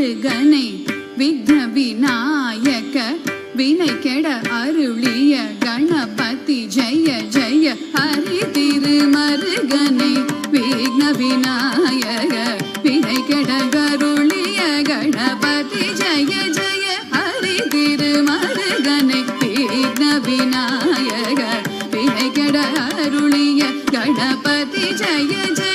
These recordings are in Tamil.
மருகனை விக்ன விநாயக வினை கெட அருளிய கணபதி ஜெய ஜெய ஹரி திருமருகனை விக்ன விநாயக வினை கெட அருளிய கணபதி ஜெய ஜெய ஹரி திருமருகனை விக்ன விநாயக வினை கெட அருளிய கணபதி ஜெய ஜெய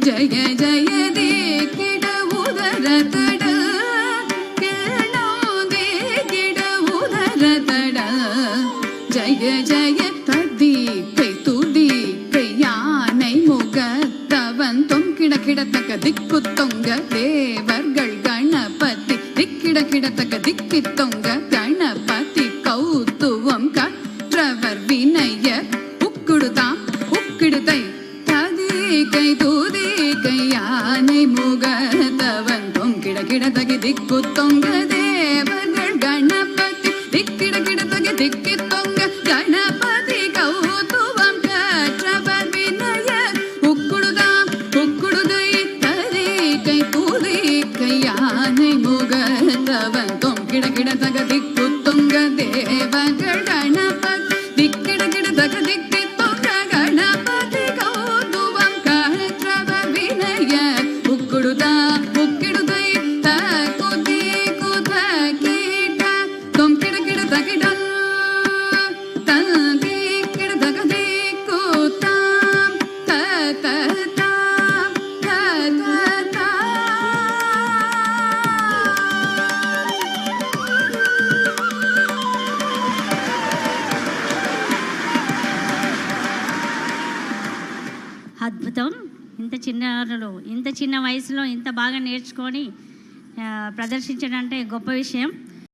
जय जय दे किड उदर तड केणो दे किड उदर तड जय जय तदी कई तुदी कई याனை முகத்தவன் தொங்கிட கிடத்தக்க திக்கு தொங்க தேவர்கள் கணபதி திக்கிட கிடத்தக்க திக்கி தொங்க கணபதி கௌத்துவம் கற்றவர் வினய உக்குடுதாம் உக்கிடுதை கை தூதி கையானை முகத்தவன் தொங்கிட கிடத்தகி திக்கு தொங்க தேவர்கள் கணபதி திக்கிட கிடத்தகி திக்கி தொங்க கணபதி கௌத்துவம் கற்றவர் வினய உக்குடுதாம் உக்குடுதை தரி கை தூதி கையானை முகத்தவன் தொங்கிட கிடத்தக திக்கு தொங்க தேவர்கள் கணபதி திக்கிட கிடத்தக திக்கி అద్భుతం. ఇంత చిన్న వయసులో ఇంత బాగా నేర్చుకొని ప్రదర్శించడం అంటే గొప్ప విషయం.